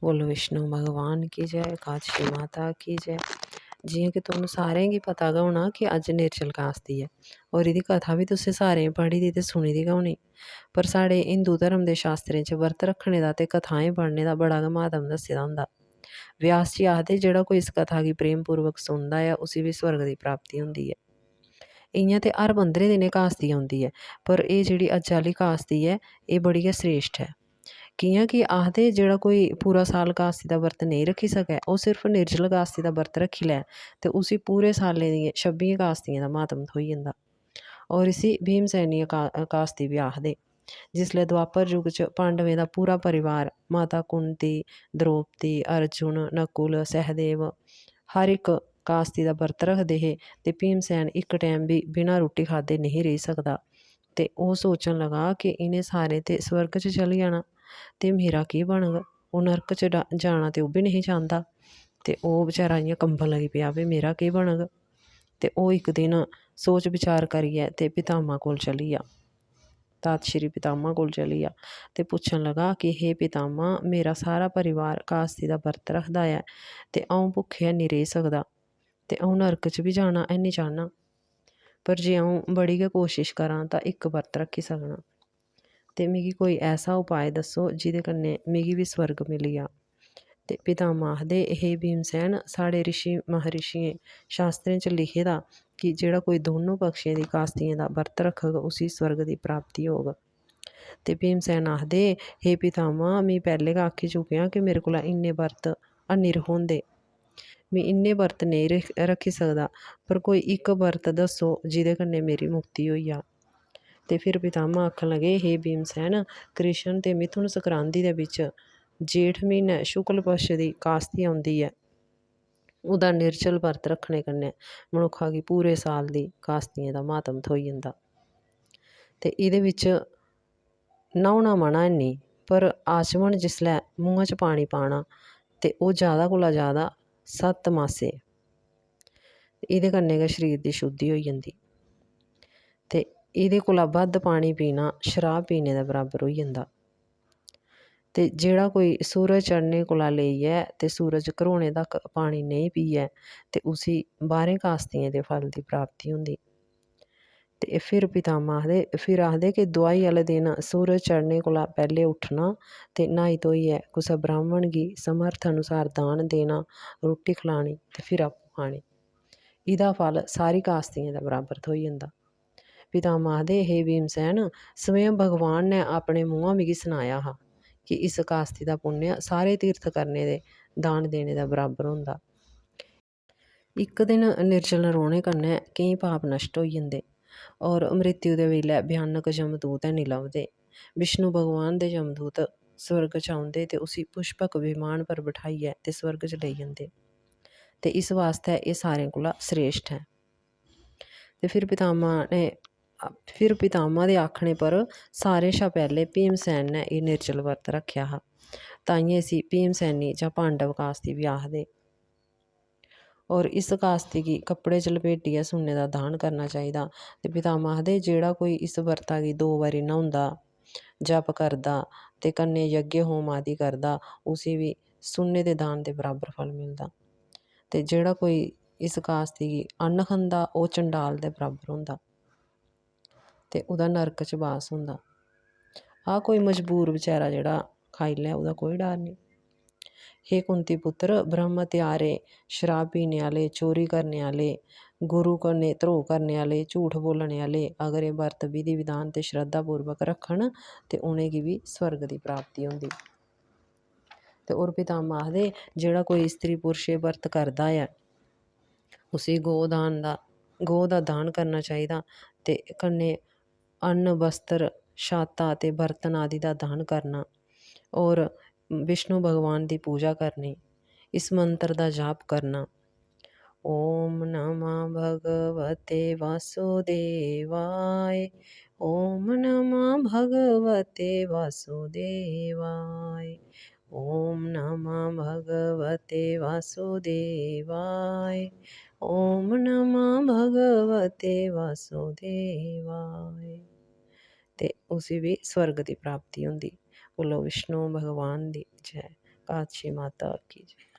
बोलो विष्णु भगवान की जय, काशी माता की जय। जियां कि तुहानू सारें गी पता गै होना कि अज्ज निर्जल कास्ती ऐ और एह्दी कथा बी तुसें सारें पढ़ी दी ते सुनी दी गै होनी। पर साढ़े हिंदू धर्म दे शास्त्रें च व्रत रक्खने दा ते कथाएं पढ़ने दा बड़ा गै म्हात्म दस्से दा होंदा। व्यास जी आखदे जेह्ड़ा कोई इस कथा गी प्रेम पूर्वक सुनदा ऐ उसी बी स्वर्ग दी प्राप्ति होंदी ऐ। इ'यां ते हर 15 दिनें कास्ती औंदी ऐ, पर एह् जेह्ड़ी अज्ज आह्ली कास्ती ऐ एह् बड़ी गै श्रेष्ठ ऐ। कि'यां कि आखदे जेह्ड़ा कोई पूरा साल कास्ती दा व्रत नेईं रक्खी सकै ओह् सिर्फ निर्जल कास्ती दा व्रत रक्खी लै ते उसी पूरे साल्ले दियें 26 कास्तियें दा म्हात्म थ्होई जंदा। और इसी भीमसैनी कास्ती बी आखदे। जिसलै द्वापर युग च पांडवें दा पूरा परिवार माता कुंती, द्रौपदी, अर्जुन, नकुल, सहदेव हर इक कास्ती दा व्रत रखदे हे ते भीमसैन इक टैम बी बिना रुट्टी खाद्धे नहीं रेही सकदा ते ओह् सोचन लगा कि इ'नें सारें ते स्वर्ग च चली जाना ते मेरा केह् बनग। ओह् नरक च जाना ते ओह् बी नहीं चांह्दा ते ओह् बेचारा इ'यां कंबन लगी पेआ भाई मेरा केह् बनग। ते ओह् इक दिन सोच विचार करियै ते पितामा कोल चली गेआ, तात श्री पितामा कोल चली गेआ ते पुच्छन लगा कि हे पितामा मेरा सारा परिवार कास्ती दा व्रत रखदा ऐ ते अ'ऊं भुक्खे हैनी रेही सकदा ते अ'ऊं नरक च बी जाना हैनी चाह्न्नां, पर जे अ'ऊं बड़ी गै कोशिश करां तां इक व्रत रक्खी सकनां ते मिगी कोई ऐसा उपाय दस्सो जेह्दे कन्नै मिगी बी स्वर्ग मिली जा। ते पितामा आखदे हे भीमसैन साढ़े ऋषि महर्षियें शास्त्रें च लिखे दा कि जेह्ड़ा कोई दोनों पक्षें दी कास्तियें दा व्रत रखग उसी स्वर्ग दी प्राप्ति होग। ते भीमसैन आखदे हे पितामा में पैह्लें गै आखी चुकेआं कि मेरे कोला इन्ने व्रत हैनी रखोंदे, में इन्ने व्रत नेईं रक्खी सकदा, पर कोई इक व्रत दस्सो जेह्दे कन्नै मेरी मुक्ति होई जा। ते फिर पितामा आखन लगे हे भीमसैन कृष्ण ते मिथुन संक्रांति दे बिच्च जेठ म्हीनै शुक्ल पक्ष दी कास्ती औंदी ऐ, ओह्दा निर्जल व्रत रक्खने कन्नै मनुक्खा गी पूरे साल दी कास्तियें दा म्हात्म थ्होई जंदा। ते एह्दे बिच्च न्हौना मना हैनी, पर आचमन जिसलै मूहां च पानी पाना ते ओह् जादा कोला जादा 7 मासे, एह्दे कन्नै गै शरीर दी शुद्धि होई जंदी ते एह्दे कोला बद्ध पानी पीना शराब पीने दे बराबर होई जंदा। ते जेह्ड़ा कोई सूरज चढ़ने कोला लेइयै ते सूरज घरोने तक पानी नेईं पियै ते उसी 12 कास्तियें दे फल दी प्राप्ति होंदी। ते फिर पितामा आखदे कि दोआई आह्ले दिन सूरज चढ़ने कोला पैह्लें उट्ठना ते न्हाई धोइयै कुसै ब्राह्मण गी समर्थ अनुसार दान देना, रुट्टी खलानी ते फिर आपूं खानी, एह्दा फल सारी कास्तियें दे बराबर थ्होई जंदा। पितामा आखदे हे भीमसैन स्वयं भगवान ने अपने मूंहा मिगी सनाया हा कि इस कास्ती दा पुण्य सारे तीर्थ करने दे दान देने दे बराबर होंदा। इक दिन निर्जल रौह्ने कन्नै केईं पाप नश्ट होई जंदे और मृत्यु दे बेल्लै भयानक जमदूत हैनी लभदे। विष्णु भगवान दे जमदूत स्वर्ग च औंदे ते उसी पुष्पक विमान पर बठाइयै ते स्वर्ग च लेई जंदे ते इस वास्तै एह् सारें कोला श्रेष्ठ ऐ। ते फिर पितामा दे आखने पर सारें शा पैह्लें भीमसैन ने एह् निर्जल व्रत रक्खेआ हा, ताइयें इसी भीमसैनी जां पांडव कास्ती बी आखदे। और इस कास्ती गी कपड़े च लपेटियै सुन्ने दा दान करना चाहिदा। ते पितामा आखदे जेह्ड़ा कोई इस व्रता गी 2 बारी न्हौंदा, जप करदा ते कन्नै यज्ञ होम आदि करदा उसी बी सुन्ने दे दान दे बराबर फल मिलदा। ते जेह्ड़ा कोई इस कास्ती गी अन्न खंदा ओह् चंडाल दे बराबर होंदा ते ओह्दा नरक च वास होंदा। हां कोई मजबूर बेचारा जेह्ड़ा खाई लै ओह्दा कोई डर निं। हे कुंती पुत्तर ब्रह्म त्यारे, शराब पीने आह्ले, चोरी करने आह्ले, गुरु कन्नै धरोह् करने आह्ले, झूठ बोलने आह्ले अगर एह् व्रत विधि विधान ते श्रद्धा पूर्वक रक्खन ते उ'नेंगी बी स्वर्ग दी प्राप्ति होंदी। ते होर पितामा आखदे जेह्ड़ा कोई स्त्री पुरुश एह् व्रत करदा ऐ उसी गौ दा दान करना चाहिदा ते कन्नै अन्न वस्त्र छाता ते बर्तन आदि दा दान करना और विष्णु भगवान दी पूजा करनी, इस मंत्र दा जाप करना ओम नमः भगवते वासुदेवाय, ओम नमः भगवते वासुदेवाय, ओम नमः भगवते वासुदेवाय, ओम नमः भगवते वासुदेवाय ते उसी बी स्वर्ग दी प्राप्ति होंदी। बोलो विष्णु भगवान दी जय, काशी माता की जय।